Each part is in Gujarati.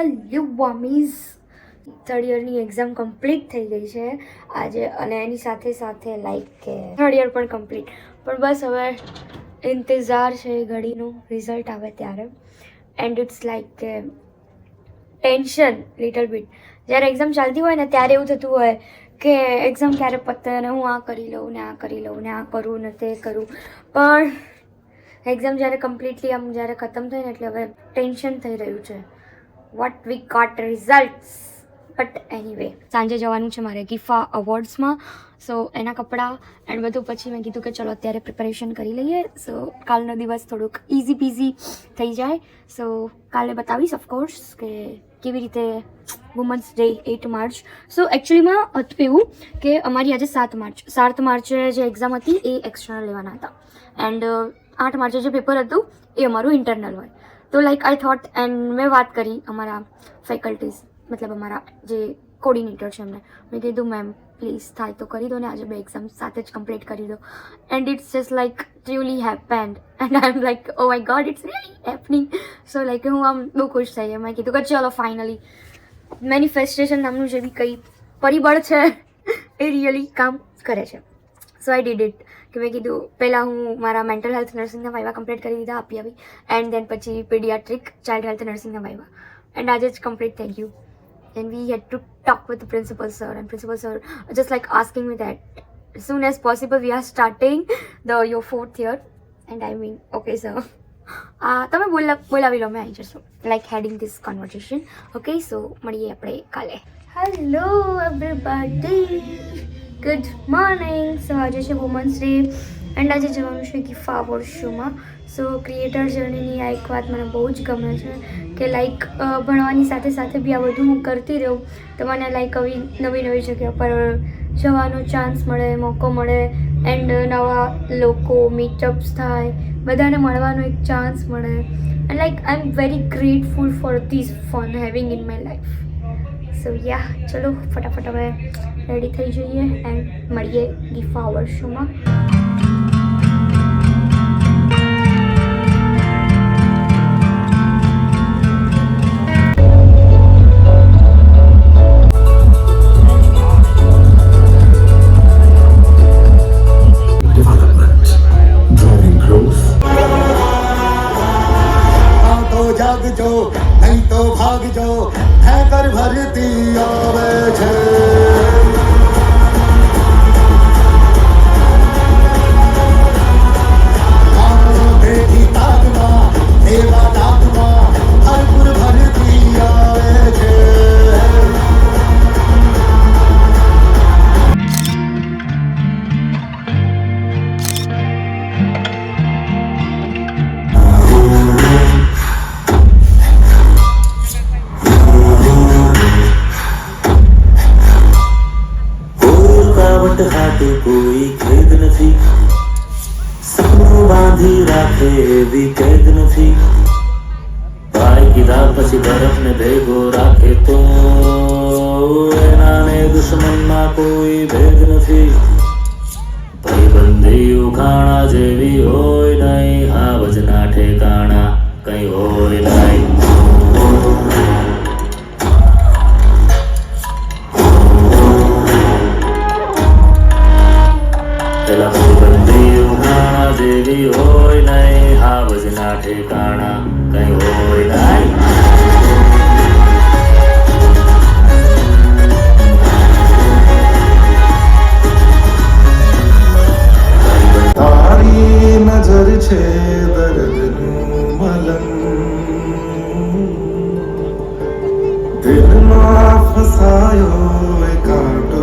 હેલો વોમીઝ, થર્ડ યરની એક્ઝામ કમ્પ્લીટ થઈ ગઈ છે આજે, અને એની સાથે સાથે લાઈક કે થર્ડ યર પણ કમ્પ્લીટ. પણ બસ હવે ઇંતજાર છે ઘડીનું રિઝલ્ટ આવે ત્યારે. એન્ડ ઇટ્સ લાઈક કે ટેન્શન લિટલ બીટ. જ્યારે એક્ઝામ ચાલતી હોય ને ત્યારે એવું થતું હોય કે એક્ઝામ ક્યારે પતે ને હું આ કરી લઉં ને આ કરી લઉં ને આ કરું ને તે કરું. પણ એક્ઝામ જ્યારે કમ્પ્લીટલી આમ જ્યારે ખતમ થઈ ને એટલે હવે ટેન્શન થઈ રહ્યું છે. What we got results. But anyway, સાંજે જવાનું છે મારે ગિફા અવોર્ડ્સમાં. સો એના કપડાં એન્ડ બધું પછી મેં કીધું કે ચલો અત્યારે પ્રિપેરેશન કરી લઈએ. સો કાલનો દિવસ થોડુંક ઇઝી પીઝી થઈ જાય. સો કાલે બતાવીશ ઓફકોર્સ કે કેવી રીતે વુમન્સ ડે 8 માર્ચ. સો એકચ્યુઅલીમાં હતું એવું કે અમારી આજે 7 માર્ચે જે એક્ઝામ હતી એ એક્સટર્નલ લેવાના હતા. એન્ડ 8 માર્ચે જે પેપર હતું એ અમારું ઇન્ટરનલ હોય. તો લાઈક આઈ થોટ, એન્ડ મેં વાત કરી અમારા ફેકલ્ટીઝ, મતલબ અમારા જે કોર્ડિનેટર છે એમને. મેં કીધું મેમ પ્લીઝ થાય તો કરી દો ને, આજે બે એક્ઝામ સાથે જ કમ્પ્લીટ કરી દો. And it's just like truly happened and I am like oh my God, it's really happening. So like હું આમ બહુ ખુશ થઈ. મેં કીધું કે ચલો ફાઇનલી મેનિફેસ્ટેશન નામનું જે બી કંઈ પરિબળ છે એ રિયલી કામ કરે છે. So I did it. કે મેં કીધું પહેલાં હું મારા મેન્ટલ હેલ્થ નર્સિંગના વાઇવા કમ્પ્લીટ કરી દીધા, આપી આવી. એન્ડ દેન પછી પીડિયાટ્રિક ચાઇલ્ડ હેલ્થ નર્સિંગના વાઇવા. એન્ડ આજે જ કમ્પ્લીટ થઈ ગયું. And we had to talk with the principal sir, and principal sir just like asking me that as soon as possible we are starting your 4th year. And I mean, okay sir, તમે બોલાવી લો, મેં આવી જશું like heading this conversation. Okay, so મળીએ આપણે કાલે. Hello everybody, good morning. So આજે છે વુમન્સ ડે એન્ડ આજે જવાનું છે ગિફા અવોર્ડ શોમાં. સો ક્રિએટર જર્નીની આ એક વાત મને બહુ જ ગમે છે કે લાઈક ભણવાની સાથે સાથે બી આ બધું હું કરતી રહું તો મને લાઈક આવી નવી નવી જગ્યા પર જવાનો ચાન્સ મળે, મોકો મળે. એન્ડ નવા લોકો મીટઅપ્સ થાય, બધાને મળવાનો એક ચાન્સ મળે. And like I am very grateful for this fun having in my life. So yeah, ચલો ફટાફટ હવે રેડી થઈ જઈએ એન્ડ મળીએ ગિફા અવોર્ડ શોમાં. જાગજો નહીં તો ભાગજો, ઠેકર ભરતી આવે છે. બેઠી તાકમાં એવા તાકમાં ભરપૂર ભરતી આવે છે. કોઈ ખેદ નથી, સપનું બાંધી રાખે એવી કેદ નથી. ભાઈ કીધા પછી બરફને ભેગો રાખે તો એના ને દુશ્મનમાં કોઈ ભેદ નથી. ભાઈબંધી ઉખાણા જેવી હોય નહીં, હાવજના ઠેકાણા કઈ હોય નહીં. જેવી હોય નહીં, હાવજના ઠેકાણા કઈ હોય નહીં. તારી નજર છે દર્દનું મલમ, દિલમાં ફસાયો એ કાંટો.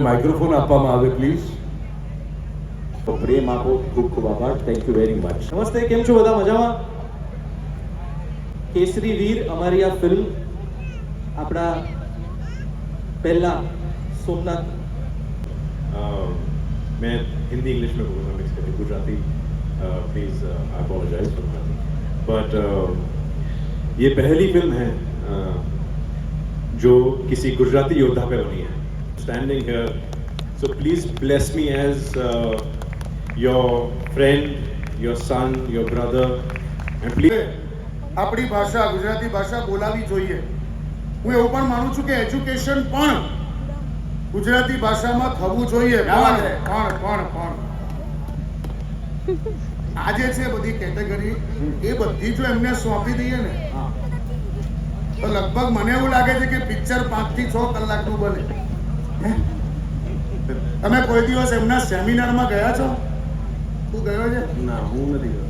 માઇક્રોફોન આપવામાં આવે પ્લીઝ. તો પ્રેમ આપો, ખૂબ ખૂબ આભાર. Thank you very much. નમસ્તે, કેમ છો બધા? મજામાં? કેસરી વીર અમારી આ ફિલ્મ આપણા પહેલા સોમનાથ मैं हिंदी इंग्लिश में बोलूँगा मिक्स करके. Gujarati please I apologise for Gujarati. But ये पहली फिल्म है जो किसी गुजराती योद्धा पे बनी है. Standing here, so please bless me as your friend, your son, your brother, and please આપણી ભાષા ગુજરાતી ભાષા બોલાવી જોઈએ. હું એવું પણ માનું છું કે એજ્યુકેશન પણ ગુજરાતી ભાષામાં થવું જોઈએ. પણ આજે છે બધી કેટેગરી, એ બધી જો એમને સોંપી દઈએ ને તો લગભગ મને એવું લાગે છે કે પિક્ચર 5 થી 6 કલાકનું બને. તમે કોઈ દિવસ એમના સેમિનારમાં ગયા છો? તું ગયો છે? ना हूँ नहीं गया.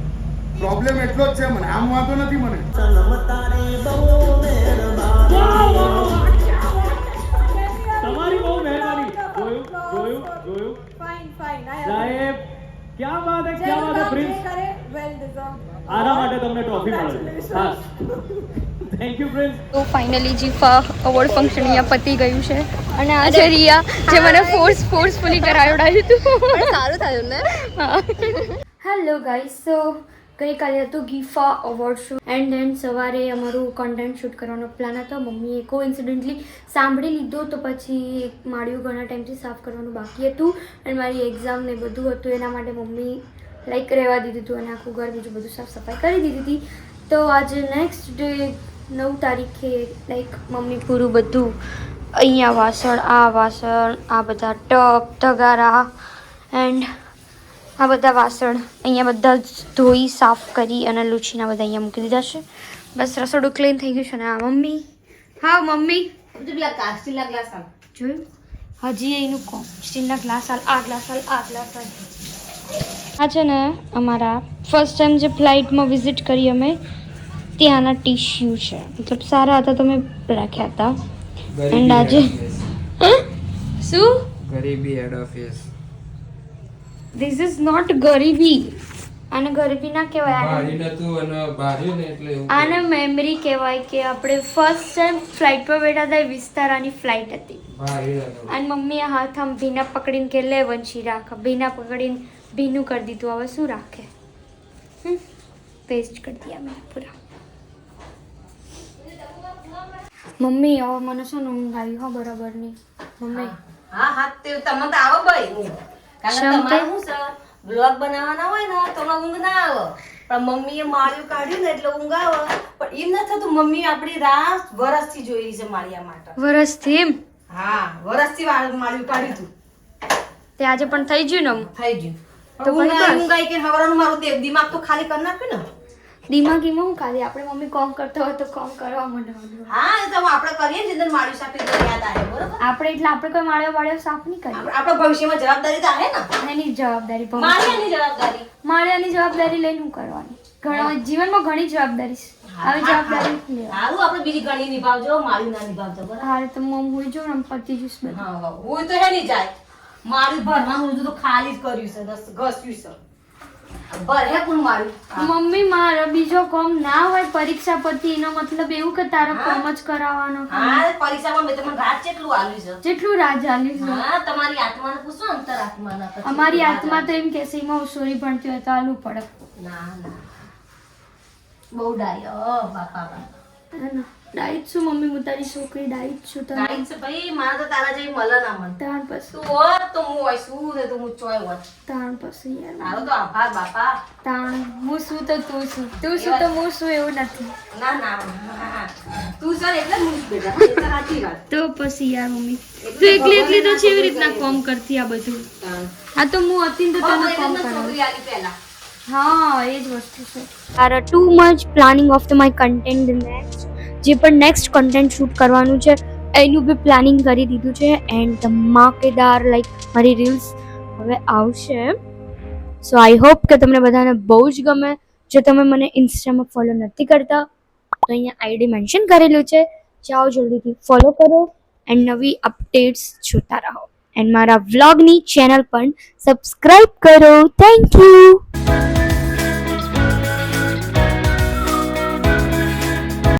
પ્રોબ્લેમ એટલો જ છે મને, આમ વાંધો નથી મને. તમારી બહુ મહેરબાની. જોયું સાહેબ, क्या बात है, क्या बात है प्रिंस. આના માટે તમને ટ્રોફી મળે. હા, થેન્ક યુ પ્રિન્સ. તો ફાઇનલી જીફા અવોર્ડ ફંક્શન અહીંયા પતી ગયું છે અને આ છે રિયા જે મને ફોર્સફુલી કરાવડાવ્યું હતું. સારું થયું ને. હેલો ગાઈસ, સો ગઈકાલે હતું ગીફા અવોર્ડ શો એન્ડ દેન સવારે અમારું કન્ટેન્ટ શૂટ કરવાનો પ્લાન હતો. મમ્મીએ કોઇન્સિડન્ટલી સાંભળી લીધો તો પછી માળિયું ઘણા ટાઈમથી સાફ કરવાનું બાકી હતું અને મારી એક્ઝામ ને બધું હતું એના માટે મમ્મી લાઈક રહેવા દીધું હતું અને આખું ઘર બીજું બધું સાફ સફાઈ કરી દીધી હતી. તો આજે નેક્સ્ટ ડે 9 તારીખે લાઈક મમ્મી પૂરું બધું અહીંયા વાસણ, આ બધા ટપ, તગારા એન્ડ આ બધા વાસણ અહીંયા બધા જ ધોઈ સાફ કરી અને લૂછીના બધા અહીંયા મૂકી દીધા છે. બસ રસોડું ક્લીન થઈ ગયું છે અને આ મમ્મી. હા મમ્મી, જોયું હજી એનું કોમ સ્ટીલના ગ્લાસ હાલ, આ ગ્લાસ હાલ, આ ગ્લાસ હાલ. આ છે ને અમારા ફર્સ્ટ ટાઈમ જે ફ્લાઇટમાં વિઝિટ કરી અમે ત્યાંના ટીશ્યુ છે, મતલબ સારા હતા તો મેં રાખ્યા હતા. એન્ડ આજે શું ગરીબી head office this is not ગરીબી. આને ગરીબી ના કહેવાય, બારી નતું અને બાર્યું ને એટલે એવું આને મેમરી કહેવાય કે આપણે ફર્સ્ટ ટાઈમ ફ્લાઇટ પર બેઠા હતા. વિસ્તારાની ફ્લાઇટ હતી બારી નતું. અને મમ્મીએ હાથ આમ ભીના પકડીને કે લે વંશી રાખ, ભીના પકડીને ભીનું કરી દીધું. હવે શું રાખે, પેસ્ટ કરી દીધા મેં પૂરા. મમ્મી હવે મને શું ઊંઘ આવી હો બરાબર નહીં મમ્મી. હા તે તમને તો આવો ભાઈ કારણ શમ કે તે? તમારે શું છે બ્લોગ બનાવવાના હોય ને તો ઊંઘ ના આવે પણ મમ્મીએ માળિયું કાઢ્યું ને એટલે ઊંઘ આવે પણ એમ ન થતું. મમ્મી આપણી રાહ વરસથી જોઈ રહી છે માળિયા માટે. વરસથી એમ? હા, વરસથી માળિયું કાઢ્યું હતું તે આજે પણ થઈ ગયું ને? થઈ ગયું. તો તો પછી બસ. ઊંઘાઈ કે હવારનું મારું દિમાગ તો ખાલી કરી નાખ્યું ને. દિમાગીમાં હું ખાલી આપણે મમ્મી કોમ કરતા હોય તો કોમ કરવા માંડવાનું. હા, એ તો આપણે કરીએ ને જેને માળિયું સાપી તો યાદ આવે બરોબર. આપણે એટલે આપણે કોઈ માળિયો સાફ નહીં કરીએ. આપણે ભવિષ્યમાં જવાબદારી તો આવે ને. એની જવાબદારી માળિયાની જવાબદારી. માળિયાની જવાબદારી લઈને હું કરવાની? જીવનમાં ઘણી જવાબદારી છે, આવી જવાબદારી નથી લેવાની. હારું આપણે બીજી ઘણી નિભાવજો, માળિયું ના નિભાવજો બરાબર. હારે તો મમ હોય જો ને પતિ જુસ બધું. હા, હું તો હે નહીં જાય. મારું ભરવાનું તો ખાલી જ કર્યું છે, ઘસ્યું છે. ભરે પણ મારું. મમ્મી મારા બીજો કોમ ના હોય પરીક્ષા પછી એનો મતલબ એવું કે તારા કોમ જ કરાવવાનો. હા, પરીક્ષામાં મેં તમને રાત કેટલું આલ્યું છે. જેટલું રાજ આલી છે. હા, તમારી આત્માને પૂછો, અંતર આત્માના પછી. અમારી આત્મા તો એમ કે છે એમાં હોશિયારી ભણતી હોય તો આલવું પડે. ના ના બહુ ડાયો બાપા બાપા. ડાઈટ છું મમ્મી, હું તારી છોકરી ડાઈટ છું. તને ડાઈટ છે ભાઈ, મારે તો તારા જેવી મળે ના મળે. તાણ પછી તું હોત તો હું હોય, શું છે તો હું ચોય હોત. તાણ પછી યાર તારો તો આભાર બાપા. તાણ હું શું તો તું શું, તું શું તો હું શું એવું નથી. ના ના હા. તું સર એટલે હું જ બેટા, એ તો સાચી વાત. તો પછી યાર મમ્મી તું એકલી તો કેવી રીતના કોમ કરતી આ બધું? આ તો હું હતી ને તો તને કોમ કરાવું. છોકરી આલી પહેલા હા એ જ વસ્તુ છે. Are too much planning of the my content next જે પણ નેક્સ્ટ કન્ટેન્ટ શૂટ કરવાનું છે એનું બી પ્લાનિંગ કરી દીધું છે એન્ડ ધમાકેદાર લાઈક મારી રીલ્સ હવે આવશે. સો આઈ હોપ કે તમને બધાને બહુ જ ગમે. જો તમે મને ઇન્સ્ટામાં ફોલો નથી કરતા તો અહીંયા આઈડી મેન્શન કરેલું છે, જાઓ જલ્દીથી ફોલો કરો એન્ડ નવી અપડેટ્સ જોતા રહો. એન્ડ મારા વ્લોગની ચેનલ પણ સબસ્ક્રાઈબ કરો. Thank you.